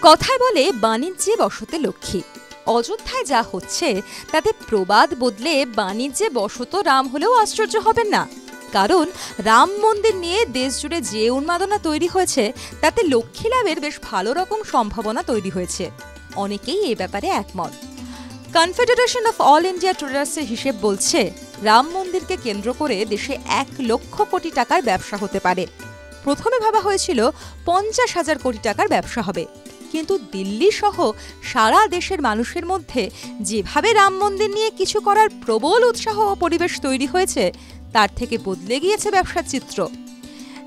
কথায় বলে বাণিজ্যে বসতে লক্ষ্মী। অযোধ্যায় যা হচ্ছে তাতে প্রবাদ বদলে বাণিজ্যে বসত রাম হলেও আশ্চর্য হবেন না। কারণ রাম মন্দির নিয়ে দেশ জুড়ে যে উন্মাদনা তৈরি হয়েছে তাতে লক্ষ্মী লাভের বেশ ভালো রকম সম্ভাবনা তৈরি হয়েছে। অনেকেই এই ব্যাপারে একমত। কনফেডারেশন অফ অল ইন্ডিয়া ট্রেডার্সের হিসেব বলছে রাম মন্দিরকে কেন্দ্র করে দেশে 1 লক্ষ কোটি টাকার ব্যবসা হতে পারে। প্রথমে ভাবা হয়েছিল 50,000 কোটি টাকার ব্যবসা হবে, কিন্তু দিল্লি সহ সারা দেশের মানুষের মধ্যে যেভাবে রাম মন্দির নিয়ে কিছু করার প্রবল উৎসাহ ও পরিবেশ তৈরি হয়েছে তার থেকে বদলে গিয়েছে ব্যবসার চিত্র।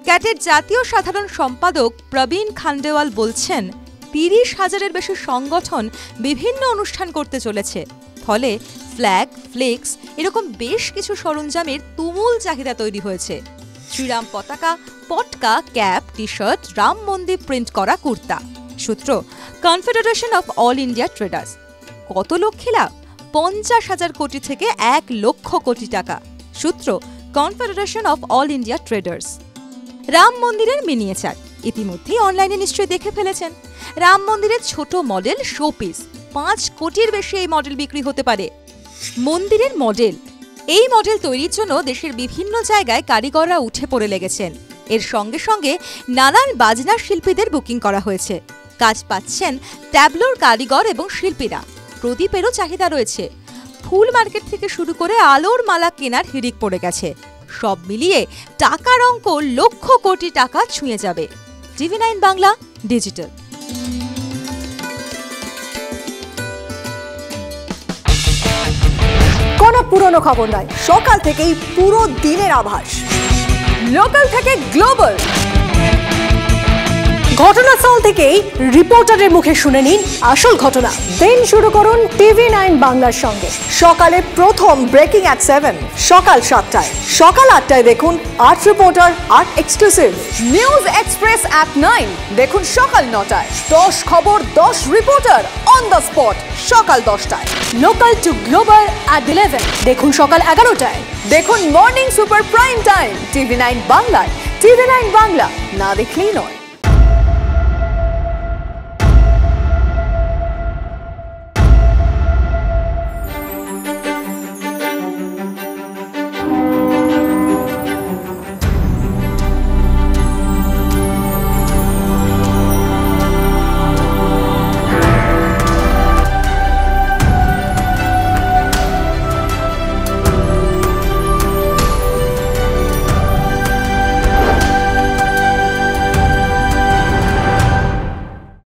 ক্যাটের জাতীয় সাধারণ সম্পাদক প্রবীণ খান্ডেওয়াল বলছেন, 30,000-এর বেশি সংগঠন বিভিন্ন অনুষ্ঠান করতে চলেছে। ফলে ফ্ল্যাগ, ফ্লেক্স এরকম বেশ কিছু সরঞ্জামের তুমুল চাহিদা তৈরি হয়েছে। শ্রীরাম পতাকা, পটকা, ক্যাপ, টি শার্ট, রাম মন্দির প্রিন্ট করা কুর্তা। সূত্র confederation of all India traders. কত লক্ষ্মী লাভ? 50,000 কোটি থেকে 1 লক্ষ কোটি টাকা। সূত্র confederation of all India traders. Ram মন্দিরের মিনিয়েচার ইতিমধ্যেই অনলাইনে নিশ্চয়ই দেখে ফেলেছেন। রাম মন্দিরের ছোট মডেল শোপিস 5 কোটির বেশি এই মডেল বিক্রি হতে পারে। মন্দিরের মডেল, এই মডেল তৈরির জন্য দেশের বিভিন্ন জায়গায় কারিগররা উঠে পড়ে লেগেছেন। এর সঙ্গে সঙ্গে নানান বাজনার শিল্পীদের বুকিং করা হয়েছে। কাজ পাচ্ছেন ট্যাবলোর কারিগর এবং শিল্পীরা। প্রদীপেরও চাহিদা রয়েছে। ফুল মার্কেট থেকে শুরু করে আলোর মালা কেনার হিড়িক পড়ে গেছে। সব মিলিয়ে টাকার অঙ্ক লক্ষ কোটি টাকা ছুঁয়ে যাবে। TV9 Bangla digital. কোনো পুরনো খবর নয়, সকাল থেকেই পুরো দিনের আভাস। লোকাল থেকে গ্লোবাল, ঘটনাস্থল থেকেই রিপোর্টারের মুখে শুনে নিন আসল ঘটনা। দিন শুরু করুন TV9 বাংলার সঙ্গে। সকালে প্রথম ব্রেকিং at 7, সকাল 7টায়, সকাল 8টায় দেখুন 8 reporter 8 exclusive. News express at 9 দেখুন সকাল 9টায়। 10 খবর 10 রিপোর্টার অন দ্য স্পট সকাল 10টায়। লোকাল টু গ্লোবাল at 11 দেখুন সকাল 11টায়। দেখুন morning super prime time TV9 বাংলায়। TV9 বাংলা না দেখলেই নয়।